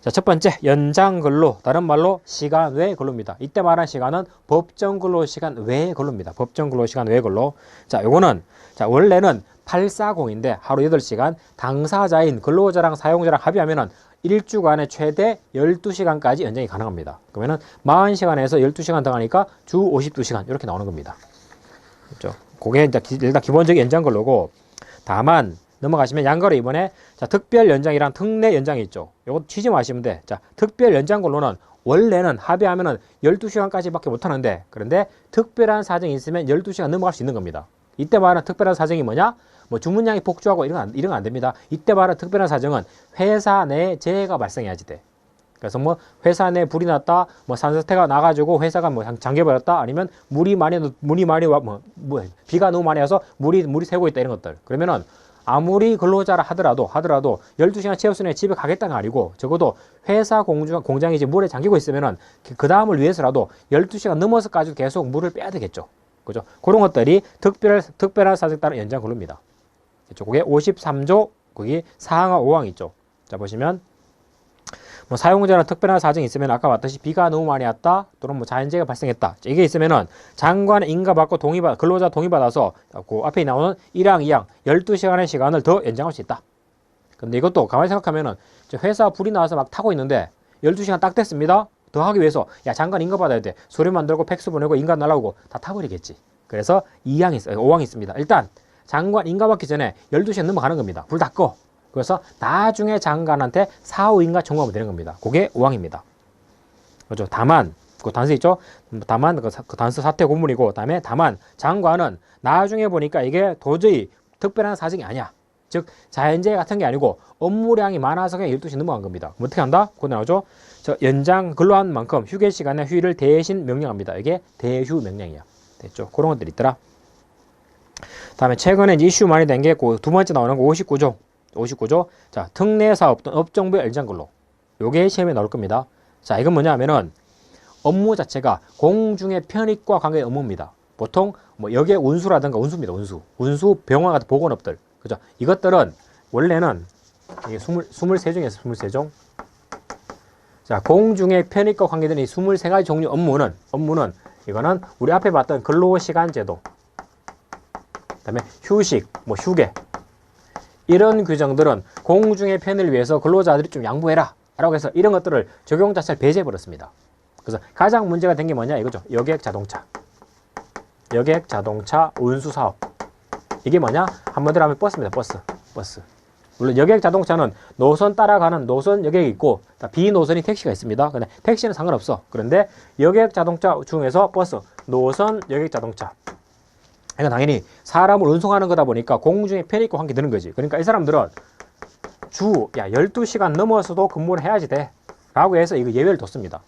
자, 첫 번째, 연장 근로, 다른 말로 시간 외 근로입니다. 이때 말한 시간은 법정 근로 시간 외 근로입니다. 법정 근로 시간 외 근로. 자, 요거는, 자, 원래는 840인데 하루 8시간, 당사자인 근로자랑 사용자랑 합의하면은 1주간에 최대 12시간까지 연장이 가능합니다. 그러면은 40시간에서 12시간 더 하니까 주 52시간 이렇게 나오는 겁니다. 그렇죠? 그게 일단 기본적인 연장 근로고, 다만 넘어가시면 양가로 이번에 자, 특별 연장이랑 특례 연장이 있죠. 요거 취지 마시면 돼. 자, 특별 연장 근로는 원래는 합의하면은 12시간까지밖에 못 하는데, 그런데 특별한 사정이 있으면 12시간 넘어갈 수 있는 겁니다. 이때 말하는 특별한 사정이 뭐냐? 뭐 주문량이 복주하고 이런 건 안 됩니다. 이때 말하는 특별한 사정은 회사 내 재해가 발생해야지 돼. 그래서 뭐 회사 내 불이 났다, 뭐 산사태가 나가지고 회사가 뭐 잠겨버렸다, 아니면 비가 너무 많이 와서 물이 새고 있다, 이런 것들. 그러면은 아무리 근로자라 하더라도 12시간 채웠으니 집에 가겠다는 거 아니고, 적어도 회사 공장이 이제 물에 잠기고 있으면은 그 다음을 위해서라도 12시간 넘어서까지도 계속 물을 빼야 되겠죠. 그죠? 그런 것들이 특별한 사정에 따른 연장 근로입니다. 그렇죠? 그게 53조, 거기 사항과 5항 있죠. 자, 보시면 뭐 사용자는 특별한 사정이 있으면 아까 봤듯이 비가 너무 많이 왔다, 또는 뭐 자연재해가 발생했다, 이게 있으면은 장관의 인가받고 근로자 동의받아서 그 앞에 나오는 1항, 2항 12시간의 시간을 더 연장할 수 있다. 근데 이것도 가만히 생각하면은 회사 불이 나와서 막 타고 있는데 12시간 딱 됐습니다. 더 하기 위해서 야, 장관 인가 받아야 돼, 서류 만들고 팩스 보내고 인가 날라오고 다 타버리겠지. 그래서 2항이 있어요. 5항이 있습니다. 일단 장관 인가 받기 전에 12시간 넘어가는 겁니다. 불 다 꺼. 그래서 나중에 장관한테 사후인가 청구하면 되는 겁니다. 그게 5항입니다. 그렇죠? 다만, 그 단서 있죠? 다만, 그 단서 사퇴 고문이고, 다만 장관은 나중에 보니까 이게 도저히 특별한 사정이 아니야. 즉, 자연재해 같은 게 아니고 업무량이 많아서 그냥 12시 넘어간 겁니다. 어떻게 한다? 그거 나오죠? 연장 근로한 만큼 휴게 시간에 휴일을 대신 명령합니다. 이게 대휴 명령이야. 됐죠? 그런 것들이 있더라. 다음에 최근에 이제 이슈 많이 된 게 그 두 번째 나오는 거 59조. 자, 특례사업 또는 업종별 연장근로. 요게 시험에 나올 겁니다. 자, 이건 뭐냐 하면은 업무 자체가 공중의 편익과 관계된 업무입니다. 보통 뭐 역의 운수라든가 운수입니다. 운수, 병원 같은 보건업들. 그죠? 이것들은 원래는 이게 23종이에요. 23종. 자, 공중의 편익과 관계된 이 23가지 종류 업무는 이거는 우리 앞에 봤던 근로시간 제도, 그다음에 휴식, 뭐 휴게, 이런 규정들은 공중의 편의를 위해서 근로자들이 좀 양보해라 라고 해서 이런 것들을 적용 자체를 배제해 버렸습니다. 그래서 가장 문제가 된 게 뭐냐 이거죠. 여객 자동차 운수 사업. 이게 뭐냐? 한번 들어가면 버스입니다. 버스. 물론 여객 자동차는 노선 따라가는 노선 여객이 있고 비노선이 택시가 있습니다. 근데 택시는 상관없어. 그런데 여객 자동차 중에서 버스, 노선 여객 자동차, 이건 당연히 사람을 운송하는 거다 보니까 공중에 편익과 관계 드는 거지. 그러니까 이 사람들은 12시간 넘어서도 근무를 해야지 돼 라고 해서 이거 예외를 뒀습니다.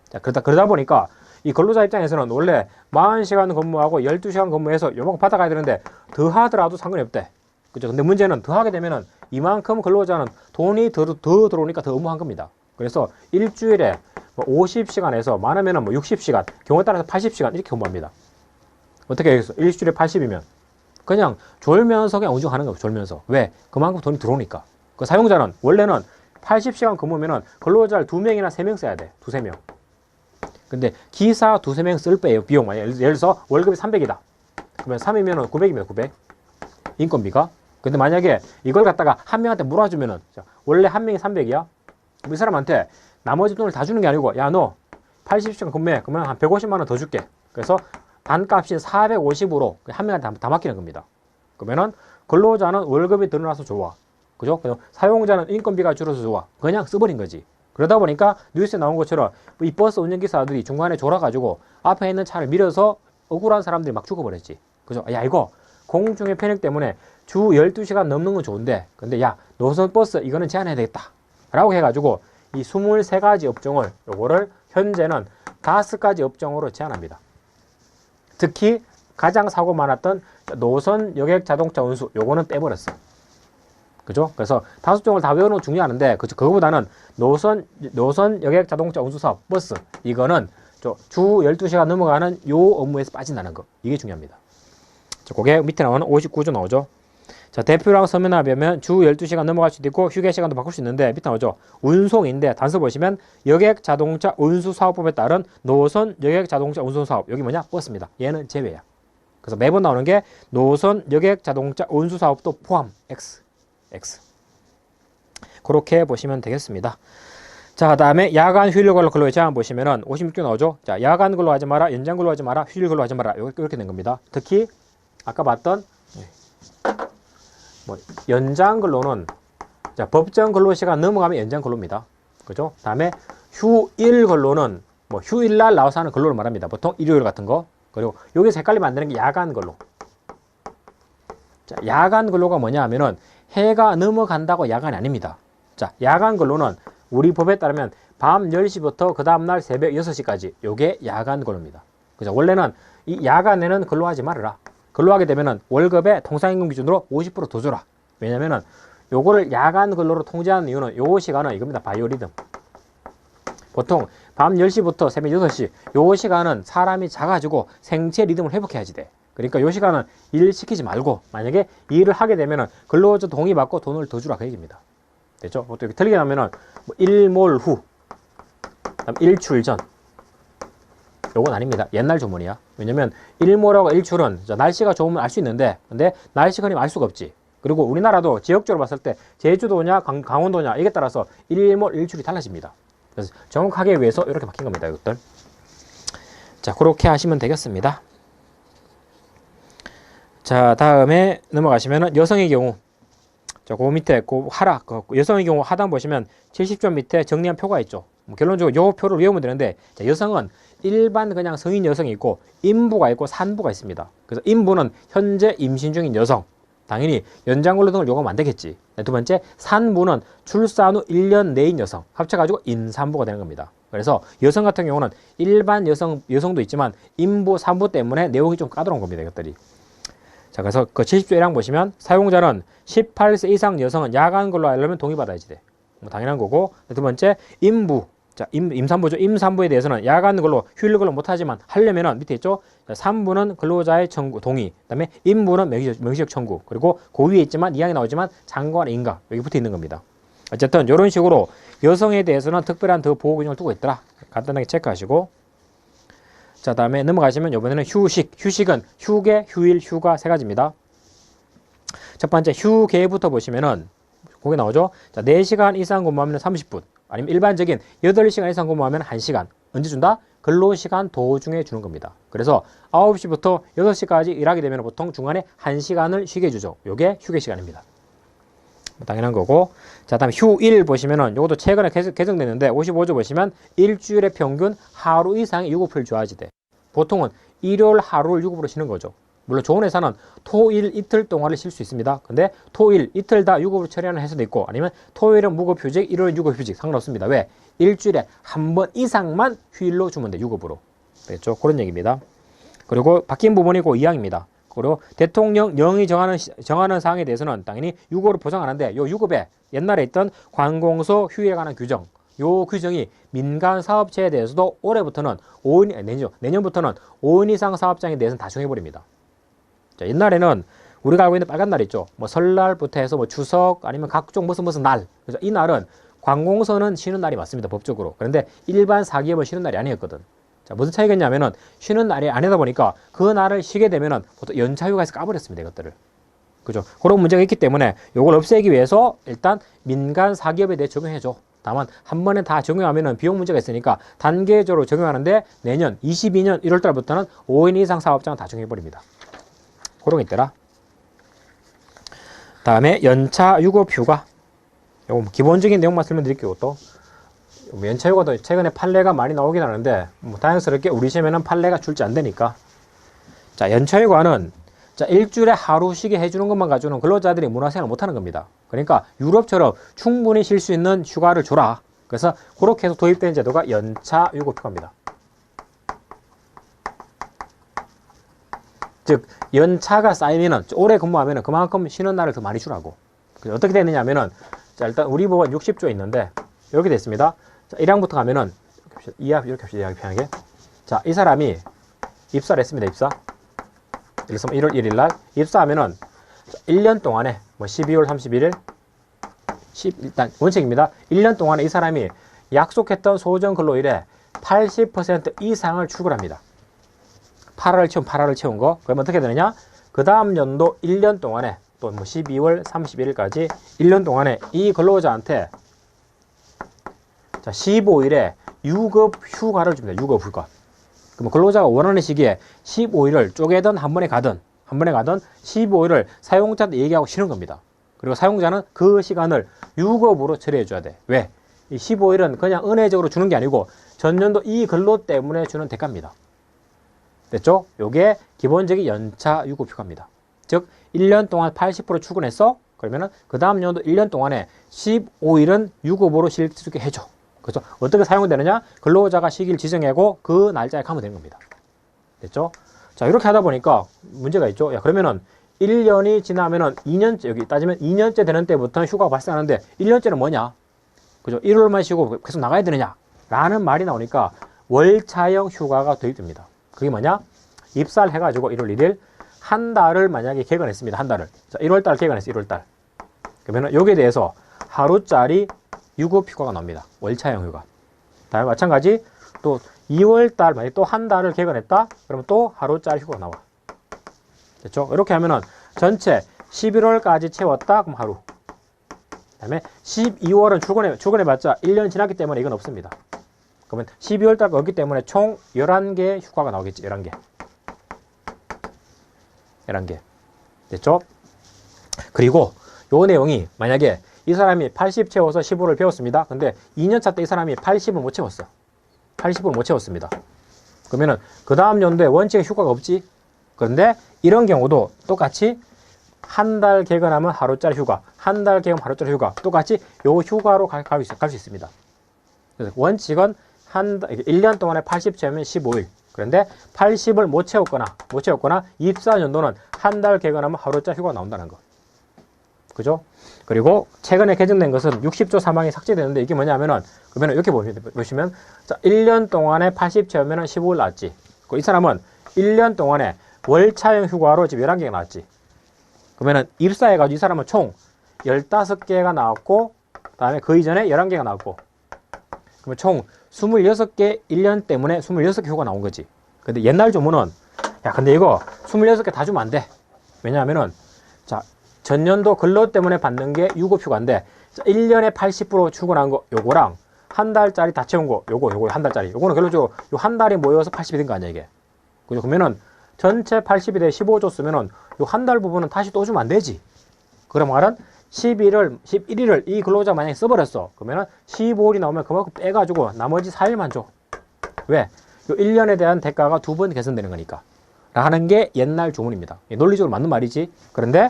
자, 그러다 보니까 이 근로자 입장에서는 원래 40시간 근무하고 12시간 근무해서 요만큼 받아가야 되는데 더 하더라도 상관이 없대. 그죠? 근데 문제는 더 하게 되면은 이만큼 근로자는 돈이 더 들어오니까 더 업무한 겁니다. 그래서 일주일에 50시간에서 많으면은 60시간, 경우에 따라서 80시간 이렇게 근무합니다. 어떻게 하겠어? 일주일에 80이면 그냥 졸면서 그냥 운전하는 거예요. 졸면서. 왜? 그만큼 돈이 들어오니까. 그 사용자는 원래는 80시간 근무면은 근로자를 2명이나 3명 써야 돼. 2-3명. 근데 기사 2-3명 쓸 빼요. 비용. 예를 들어서 월급이 300이다. 그러면 3이면은 900이면 900. 인건비가. 근데 만약에 이걸 갖다가 한 명한테 물어주면은 원래 한 명이 300이야. 이 사람한테 나머지 돈을 다 주는 게 아니고 야, 너 80시간 근무해. 그러면 한 150만 원 더 줄게. 그래서 단값인 450으로 한 명한테 다 맡기는 겁니다. 그러면은 근로자는 월급이 늘어나서 좋아. 그죠? 사용자는 인건비가 줄어서 좋아. 그냥 써버린 거지. 그러다 보니까 뉴스에 나온 것처럼 이 버스 운전기사들이 중간에 졸아가지고 앞에 있는 차를 밀어서 억울한 사람들이 막 죽어버렸지. 그죠? 야, 이거 공중의 편익 때문에 주 12시간 넘는 건 좋은데, 근데 야, 노선 버스 이거는 제한해야 되겠다 라고 해가지고 이 23가지 업종을 요거를 현재는 5가지 업종으로 제한합니다. 특히 가장 사고 많았던 노선 여객 자동차 운수, 요거는 빼버렸어. 그죠? 그래서 5종을 다 외우는 건 중요한데, 그거보다는 노선 여객 자동차 운수 사업, 버스, 이거는 주 12시간 넘어가는 요 업무에서 빠진다는 거. 이게 중요합니다. 그게 밑에 나오는 59조 나오죠. 자, 대표랑 서면화하면 주 12시간 넘어갈 수도 있고 휴게 시간도 바꿀 수 있는데 밑에 나오죠. 운송인데 단서 보시면 여객 자동차 운수 사업법에 따른 노선 여객 자동차 운송 사업. 여기 뭐냐? 버스입니다. 얘는 제외야. 그래서 매번 나오는 게 노선 여객 자동차 운수 사업도 포함 X. 그렇게 보시면 되겠습니다. 자, 다음에 야간 휴일 근로의 제한 보시면은 56조 나오죠. 자, 야간 근로하지 마라, 연장 근로하지 마라, 휴일 근로하지 마라. 이렇게 된 겁니다. 특히 아까 봤던 연장 근로는 자, 법정 근로 시간 넘어가면 연장 근로입니다. 그죠? 다음에 휴일 근로는 휴일날 나와서 하는 근로를 말합니다. 보통 일요일 같은 거. 그리고 여기서 헷갈리면 안 되는 게 야간 근로. 자, 야간 근로가 뭐냐 하면은 해가 넘어간다고 야간이 아닙니다. 자, 야간 근로는 우리 법에 따르면 밤 10시부터 그 다음날 새벽 6시까지 요게 야간 근로입니다. 그죠? 원래는 이 야간에는 근로하지 말아라. 근로하게 되면은 월급의 통상임금 기준으로 50% 더 줘라. 왜냐면은 요거를 야간 근로로 통제하는 이유는 요 시간은 이겁니다. 바이오리듬. 보통 밤 10시부터 새벽 6시 요 시간은 사람이 자가지고 생체 리듬을 회복해야지 돼. 그러니까 요 시간은 일 시키지 말고 만약에 일을 하게 되면은 근로자 동의 받고 돈을 더 주라 그 얘기입니다. 됐죠? 또 이렇게 틀리게 나면은 일몰 후, 그다음 일출 전. 요건 아닙니다. 옛날 조문이야. 왜냐면 일몰하고 일출은 날씨가 좋으면 알 수 있는데 근데 날씨 흐리면 알 수가 없지. 그리고 우리나라도 지역적으로 봤을 때 제주도냐 강원도냐 이게 따라서 일몰 일출이 달라집니다. 그래서 정확하게 위해서 이렇게 바뀐 겁니다. 이것들. 자, 그렇게 하시면 되겠습니다. 자, 다음에 넘어가시면은 여성의 경우. 자, 그 밑에 그 하락, 여성의 경우 하단 보시면 70점 밑에 정리한 표가 있죠. 결론적으로 요 표를 외우면 되는데, 자, 여성은 일반 그냥 성인 여성이 있고 인부가 있고 산부가 있습니다. 그래서 인부는 현재 임신 중인 여성. 당연히 연장 근로 등을 요구하면 안 되겠지. 두 번째, 산부는 출산 후 1년 내인 여성. 합쳐가지고 임산부가 되는 겁니다. 그래서 여성 같은 경우는 일반 여성도 있지만 인부, 산부 때문에 내용이 좀 까다로운 겁니다. 이것들이. 자, 그래서 그 70조 1항 보시면 사용자는 18세 이상 여성은 야간 근로 하려면 동의받아야지 돼. 당연한 거고. 두 번째, 인부. 자, 임산부죠. 임산부에 대해서는 야간 근로, 휴일 근로 못하지만 하려면은 밑에 있죠. 산부는 근로자의 청구, 동의. 그다음에 인부는 명시적 청구. 그리고 그 위에 있지만 이항에 나오지만 장관 인가 여기 붙어 있는 겁니다. 어쨌든 이런 식으로 여성에 대해서는 특별한 더 보호 규정을 두고 있더라. 간단하게 체크하시고. 자, 다음에 넘어가시면 이번에는 휴식. 휴식은 휴게, 휴일, 휴가 세 가지입니다. 첫 번째 휴게부터 보시면은 거기 나오죠. 자, 4시간 이상 근무하면 30분. 아니면 일반적인 8시간 이상 근무하면 1시간. 언제 준다? 근로시간 도중에 주는 겁니다. 그래서 9시부터 6시까지 일하게 되면 보통 중간에 1시간을 쉬게 주죠. 요게 휴게 시간입니다. 당연한 거고. 자, 다음에 휴일 보시면은 요것도 최근에 개정됐는데 55조 보시면 일주일에 평균 하루 이상의 유급을 줘야지 돼. 보통은 일요일 하루를 유급으로 쉬는 거죠. 물론 좋은 회사는 토일 이틀 동안을 쉴 수 있습니다. 근데 토일 이틀 다 유급으로 처리하는 회사도 있고 아니면 토일은 무급휴직, 일요일은 유급휴직 상관없습니다. 왜? 일주일에 한 번 이상만 휴일로 주면 돼. 유급으로. 됐죠? 그런 얘기입니다. 그리고 바뀐 부분이 그 2항입니다. 그리고 대통령령이 정하는 사항에 대해서는 당연히 유급으로 보장하는데 요 유급에 옛날에 있던 관공서 휴일에 관한 규정 요 규정이 민간 사업체에 대해서도 올해부터는 5인, 내년부터는 5인 이상 사업장에 대해서는 다 정해버립니다. 자, 옛날에는 우리가 알고 있는 빨간 날 있죠. 뭐 설날부터 해서 뭐 추석 아니면 각종 무슨 날. 그래서 이 날은 관공서는 쉬는 날이 맞습니다. 법적으로. 그런데 일반 사기업은 쉬는 날이 아니었거든. 자, 무슨 차이겠냐면은 쉬는 날이 아니다 보니까 그 날을 쉬게 되면은 보통 연차휴가에서 까버렸습니다. 이것들을. 그죠? 그런 문제가 있기 때문에 이걸 없애기 위해서 일단 민간 사기업에 대해 적용해줘. 다만 한 번에 다 적용하면은 비용 문제가 있으니까 단계적으로 적용하는데 내년 22년 1월 달부터는 5인 이상 사업장은 다 적용해버립니다. 그런 게 있더라. 다음에 연차 유급 휴가. 요거 기본적인 내용만 설명드릴게요. 또 연차 휴가도 최근에 판례가 많이 나오긴 하는데 다행스럽게 우리 시험에는 판례가 출제 안 되니까. 자, 연차 휴가는 자, 일주일에 하루 쉬게 해주는 것만 가지고는 근로자들이 문화생활을 못하는 겁니다. 그러니까 유럽처럼 충분히 쉴 수 있는 휴가를 줘라. 그래서 그렇게 해서 도입된 제도가 연차 유급 휴가입니다. 즉 연차가 쌓이면은 오래 근무하면은 그만큼 쉬는 날을 더 많이 주라고. 그래서 어떻게 되느냐 하면은 자, 일단 우리 법은 60조 있는데 이렇게 됐습니다. 자, 1항부터 가면은 이렇게 합시다. 이해하기 편하게. 자, 이 사람이 입사를 했습니다. 입사. 예를 들어서 1월 1일 날 입사하면은 1년 동안에 뭐 12월 31일 일단 원칙입니다. 1년 동안에 이 사람이 약속했던 소정 근로일에 80% 이상을 출근합니다. 8화를 채운 거. 그러면 어떻게 되느냐? 그 다음 연도 1년 동안에 또 뭐 12월 31일까지 1년 동안에 이 근로자한테 자, 15일에 유급 휴가를 줍니다. 유급 휴가. 그럼 근로자가 원하는 시기에 15일을 쪼개든 한 번에 가든 15일을 사용자한테 얘기하고 쉬는 겁니다. 그리고 사용자는 그 시간을 유급으로 처리해 줘야 돼. 왜? 이 15일은 그냥 은혜적으로 주는 게 아니고 전년도 이 근로 때문에 주는 대가입니다. 됐죠? 요게 기본적인 연차 유급 휴가입니다. 즉 1년 동안 80% 출근했어? 그러면은 그 다음 연도 1년 동안에 15일은 유급으로 쉴 수 있게 해줘. 그래서 어떻게 사용되느냐? 근로자가 시기를 지정하고 그 날짜에 가면 되는 겁니다. 됐죠? 자, 이렇게 하다 보니까 문제가 있죠. 야, 그러면은 1년이 지나면은 2년째, 여기 따지면 2년째 되는 때부터 휴가가 발생하는데 1년째는 뭐냐? 그죠? 1월만 쉬고 계속 나가야 되느냐? 라는 말이 나오니까 월차형 휴가가 도입됩니다. 그게 뭐냐? 입사를 해가지고 1월 1일 한 달을 만약에 개근했습니다. 한 달을. 자, 1월달 개근했어요. 1월달. 그러면은 여기에 대해서 하루짜리 유급 휴가가 나옵니다. 월차형 휴가. 다음에 마찬가지 또 2월달 만약에 또 한 달을 개근했다? 그러면 또 하루짜리 휴가가 나와. 됐죠? 이렇게 하면은 전체 11월까지 채웠다? 그럼 하루. 그 다음에 12월은 출근해봤자 1년 지났기 때문에 이건 없습니다. 그러면 12월달까지 없기 때문에 총 11개 휴가가 나오겠지. 11개. 11개. 됐죠? 그리고 요 내용이 만약에 이 사람이 80 채워서 15를 배웠습니다. 근데 2년차 때 이 사람이 80을 못 채웠어. 80을 못 채웠습니다. 그러면은 그 다음 연도에 원칙에 휴가가 없지. 그런데 이런 경우도 똑같이 한 달 개근하면 하루짜리 휴가, 한 달 개근 하루짜리 휴가, 똑같이 요 휴가로 갈 수 있습니다. 그래서 원칙은 1년 동안에 80 채우면 15일. 그런데 80을 못 채웠거나 입사 연도는 한 달 개근하면 하루짜리 휴가가 나온다는 거. 그죠? 그리고 최근에 개정된 것은 60조 3항이 삭제되는데 이게 뭐냐면은 그러면 이렇게 보시면 자, 1년 동안에 80 채우면 15일 나왔지. 이 사람은 1년 동안에 월차형 휴가로 지금 11개가 나왔지. 그러면은 입사해가지고 이 사람은 총 15개가 나왔고 그다음에 그 이전에 11개가 나왔고 그러면 총 26개 1년 때문에 26개 휴가 나온 거지. 근데 옛날 조문은 야 근데 이거 26개 다 주면 안 돼. 왜냐하면은 자 전년도 근로 때문에 받는 게 유급 휴가인데 1년에 80% 출근한 거 요거랑 한 달짜리 다 채운 거 요거 한 달짜리 요거는 결론적으로 요 한 달이 모여서 80이 된 거 아니야 이게. 그죠? 그러면은 전체 80이 돼 15 줬으면은 요 한 달 부분은 다시 또 주면 안 되지. 그럼 말은 11일을 이 근로자 만약에 써버렸어. 그러면은 15일이 나오면 그만큼 빼가지고 나머지 4일만 줘. 왜? 요 1년에 대한 대가가 2번 개선되는 거니까. 라는 게 옛날 조문입니다. 논리적으로 맞는 말이지. 그런데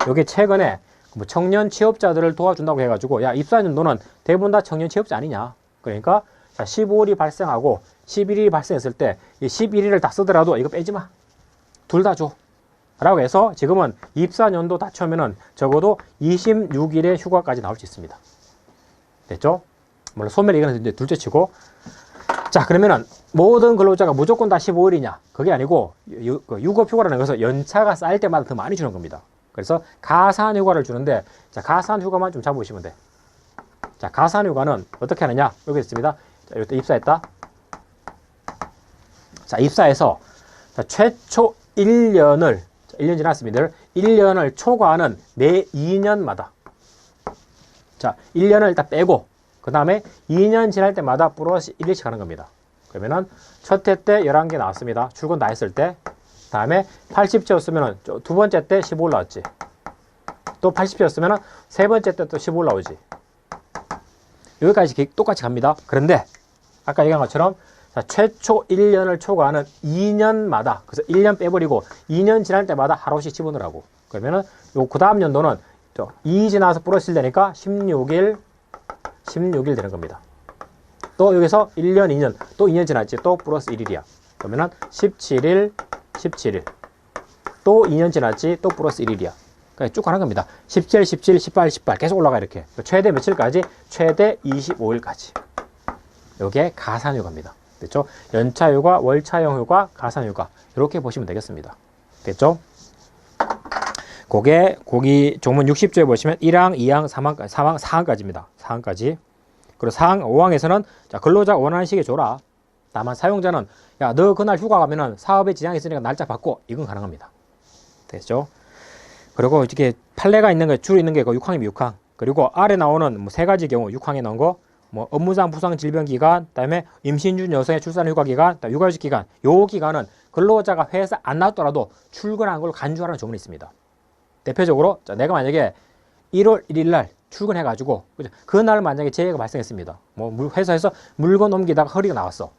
여기 최근에 뭐 청년 취업자들을 도와준다고 해가지고 야 입사연도는 대부분 다 청년 취업자 아니냐. 그러니까 자, 15일이 발생하고 11일이 발생했을 때 이 11일을 다 쓰더라도 이거 빼지 마. 둘 다 줘. 라고 해서 지금은 입사연도 다 채우면은 적어도 26일의 휴가까지 나올 수 있습니다. 됐죠? 물론 소멸 이거는 이제 둘째 치고. 자, 그러면은 모든 근로자가 무조건 다 15일이냐? 그게 아니고 유급 휴가라는 것은 연차가 쌓일 때마다 더 많이 주는 겁니다. 그래서 가산 휴가를 주는데 자, 가산 휴가만 좀 잡으시면 돼. 자, 가산 휴가는 어떻게 하느냐? 여기 있습니다. 자, 이때 입사했다. 자, 입사해서 자, 최초 1년을 1년 지났습니다. 1년을 초과하는 매 2년마다 자, 1년을 일단 빼고 그 다음에 2년 지날 때마다 플러스 1일씩 하는 겁니다. 그러면은 첫 해 때 11개 나왔습니다. 출근 다 했을 때. 다음에 80 채웠으면 두 번째 때 15 올라왔지. 또 80 채웠으면 세 번째 때 또 15 올라오지. 여기까지 똑같이 갑니다. 그런데 아까 얘기한 것처럼 자, 최초 1년을 초과하는 2년마다 그래서 1년 빼버리고 2년 지날 때마다 하루씩 집어넣으라고. 그러면은 요 그 다음 연도는 2 지나서 플러스 1 되니까 16일 되는 겁니다. 또 여기서 1년, 2년, 또 2년 지났지. 또 플러스 1일이야. 그러면은 17일. 또 2년 지났지. 또 플러스 1일이야. 그러니까 쭉 가는 겁니다. 17, 17, 18, 18 계속 올라가 이렇게. 최대 며칠까지? 최대 25일까지. 이게 가산휴가입니다. 됐죠? 연차휴가, 월차형 휴가, 가산휴가 이렇게 보시면 되겠습니다. 됐죠? 거기 조문 60조에 보시면 1항, 2항, 3항, 4항까지입니다. 4항까지. 그리고 4항, 5항에서는 자, 근로자 원하는 시기에 줘라. 다만 사용자는 야, 너 그날 휴가 가면은 사업에 지장이 있으니까 날짜 바꿔. 이건 가능합니다. 됐죠? 그리고 이렇게 판례가 있는 거, 줄 있는 게 그 6항이면 6항. 그리고 아래 나오는 뭐 세 가지 경우 6항에 나온 거, 뭐 업무상 부상 질병 기간, 그다음에 임신 중 여성의 출산 휴가 기간, 육아휴직 기간. 요 기간은 근로자가 회사 안 나왔더라도 출근한 걸 간주하라는 조문이 있습니다. 대표적으로 자, 내가 만약에 1월 1일 날 출근해가지고 그날 만약에 재해가 발생했습니다. 뭐 회사에서 물건 옮기다가 허리가 나왔어.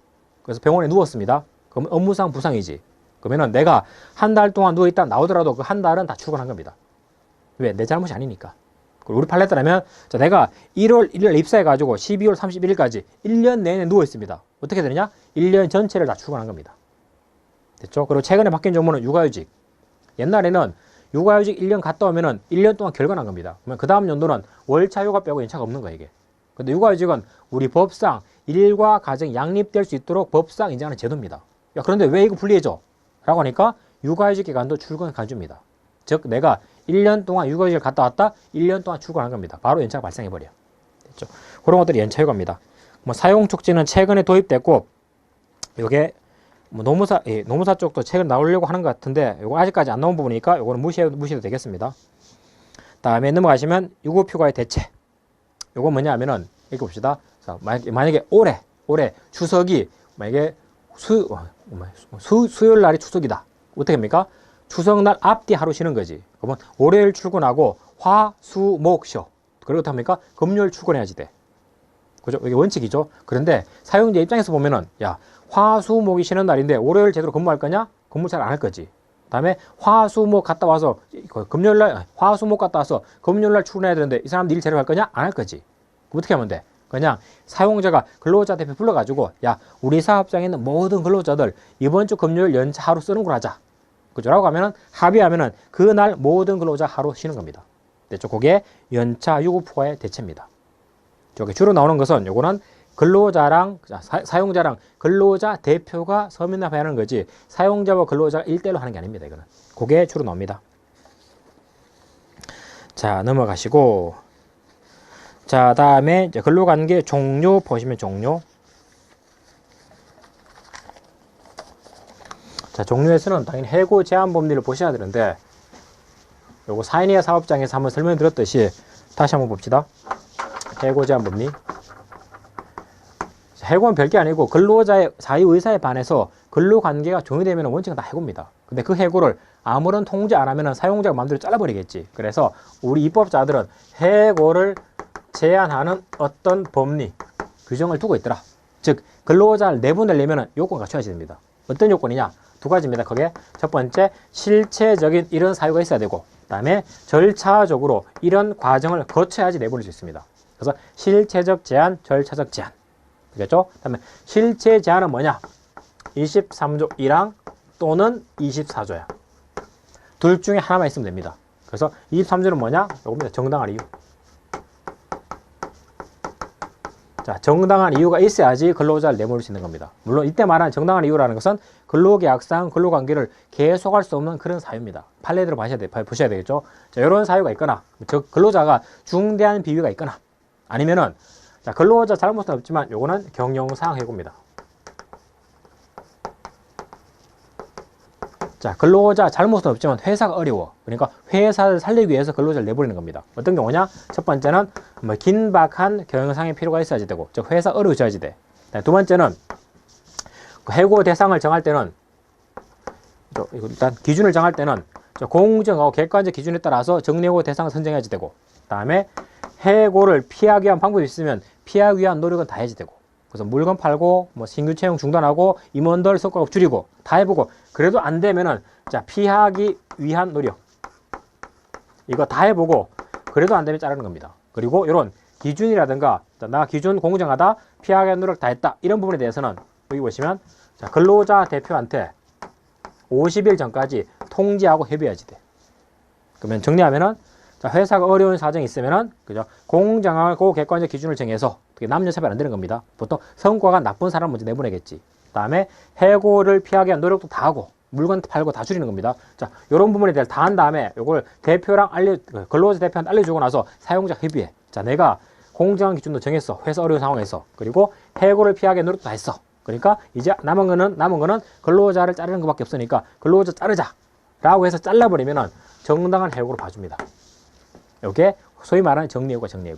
그래서 병원에 누웠습니다. 그럼 업무상 부상이지. 그러면은 내가 한 달 동안 누워있다 나오더라도 그 한 달은 다 출근한 겁니다. 왜? 내 잘못이 아니니까. 그리고 우리 판례에 따르면 자, 내가 1월 1일 입사해가지고 12월 31일까지 1년 내내 누워있습니다. 어떻게 되느냐? 1년 전체를 다 출근한 겁니다. 됐죠? 그리고 최근에 바뀐 조문은 육아휴직. 옛날에는 육아휴직 1년 갔다 오면은 1년 동안 결근한 겁니다. 그러면 그 다음 연도는 월차 휴가 빼고 연차가 없는 거예요, 이게. 근데 육아휴직은 우리 법상 일과 가정이 양립될 수 있도록 법상 인정하는 제도입니다. 야, 그런데 왜 이거 불리해져? 라고 하니까 육아휴직 기간도 출근 간주입니다. 즉, 내가 1년 동안 육아휴직을 갔다 왔다 1년 동안 출근한 겁니다. 바로 연차가 발생해버려. 됐죠? 그런 것들이 연차 휴가입니다. 뭐 사용 촉진은 최근에 도입됐고, 이게 뭐 노무사 쪽도 책을 나오려고 하는 것 같은데 이거 아직까지 안 나온 부분이니까 이거는 무시해도 되겠습니다. 다음에 넘어가시면 유급휴가의 대체. 이거 뭐냐 하면은 이렇게 봅시다. 자, 만약에 올해 추석이 만약에 수요일 날이 추석이다. 어떻게 합니까? 추석날 앞뒤 하루 쉬는 거지. 그러면 월요일 출근하고 화, 수, 목 쉬어. 그리고 어떻게 합니까? 금요일 출근해야지 돼. 그죠? 이게 원칙이죠. 그런데 사용자 입장에서 보면은 야, 화, 수, 목이 쉬는 날인데 월요일 제대로 근무할 거냐? 근무 잘 안 할 거지. 다음에 화, 수, 목 갔다 와서 금요일 날 화, 수, 목 갔다 와서 금요일 날 출근해야 되는데 이 사람 일 제대로 할 거냐? 안 할 거지. 그럼 어떻게 하면 돼? 그냥 사용자가 근로자 대표 불러가지고 야, 우리 사업장에 있는 모든 근로자들 이번 주 금요일 연차 하루 쓰는 걸 하자. 그죠? 라고 하면은 합의하면은 그날 모든 근로자 하루 쉬는 겁니다. 됐죠? 그게 연차 유급휴가의 대체입니다. 저기 주로 나오는 것은 요거는 근로자랑 사용자랑 근로자 대표가 서면합의하는 거지 사용자와 근로자가 1대1로 하는 게 아닙니다. 이거는 그게 주로 나옵니다. 자, 넘어가시고 자, 다음에 이제 근로관계 종료 보시면 종료. 자, 종료에서는 당연히 해고 제한 법리를 보셔야 되는데 요거 사인이야 사업장에서 한번 설명드렸듯이 다시 한번 봅시다. 해고 제한 법리. 해고는 별게 아니고 근로자의 자유의사에 반해서 근로관계가 종료되면 원칙은 다 해고입니다. 근데 그 해고를 아무런 통제 안 하면 사용자가 마음대로 잘라버리겠지. 그래서 우리 입법자들은 해고를 제한하는 어떤 법리, 규정을 두고 있더라. 즉 근로자를 내보내려면 요건을 갖춰야 됩니다. 어떤 요건이냐? 두 가지입니다. 그게 첫 번째, 실체적인 이런 사유가 있어야 되고 그 다음에 절차적으로 이런 과정을 거쳐야지 내보낼 수 있습니다. 그래서 실체적 제한, 절차적 제한. 알겠죠? 그 다음에 실체 제한은 뭐냐? 23조 1항 또는 24조야. 둘 중에 하나만 있으면 됩니다. 그래서 23조는 뭐냐? 요겁니다. 정당한 이유. 자, 정당한 이유가 있어야지 근로자를 내보낼 수 있는 겁니다. 물론 이때 말하는 정당한 이유라는 것은 근로계약상 근로관계를 계속할 수 없는 그런 사유입니다. 판례대로 보셔야 되겠죠? 자, 이런 사유가 있거나, 즉 근로자가 중대한 비위가 있거나, 아니면은 자, 근로자 잘못은 없지만 요거는 경영상 해고입니다. 자, 근로자 잘못은 없지만 회사가 어려워. 그러니까 회사를 살리기 위해서 근로자를 내버리는 겁니다. 어떤 경우냐? 첫 번째는 뭐 긴박한 경영상의 필요가 있어야지 되고, 즉 회사 어려워져야지 돼. 두 번째는 해고 대상을 정할 때는 일단 기준을 정할 때는 공정하고 객관적 기준에 따라서 정리해고 대상을 선정해야지 되고, 다음에 해고를 피하기 위한 방법이 있으면 피하기 위한 노력은 다 해야지 되고, 그래서 물건 팔고 뭐 신규 채용 중단하고 임원들 성과급 줄이고 다 해보고 그래도 안 되면은 자, 피하기 위한 노력 이거 다 해보고 그래도 안 되면 자르는 겁니다. 그리고 이런 기준이라든가 자, 나 기준 공정하다, 피하기 위한 노력 다 했다, 이런 부분에 대해서는 여기 보시면 자, 근로자 대표한테 50일 전까지 통지하고 협의해야지 돼. 그러면 정리하면은 자, 회사가 어려운 사정이 있으면은 그죠? 공정하고 객관적 기준을 정해서 남녀 차별 안 되는 겁니다. 보통 성과가 나쁜 사람 먼저 내보내겠지. 그다음에 해고를 피하기 위한 노력도 다 하고 물건 팔고 다 줄이는 겁니다. 자, 요런 부분에 대해서 다 한 다음에 요걸 대표랑 근로자 대표한테 알려주고 나서 사용자 협의해. 자, 내가 공정한 기준도 정했어. 회사 어려운 상황에서. 그리고 해고를 피하게 노력도 했어. 그러니까 이제 남은 거는 근로자를 자르는 것밖에 없으니까 근로자 자르자. 라고 해서 잘라버리면은 정당한 해고를 봐줍니다. 이게 소위 말하는 정리해고가 정리해고.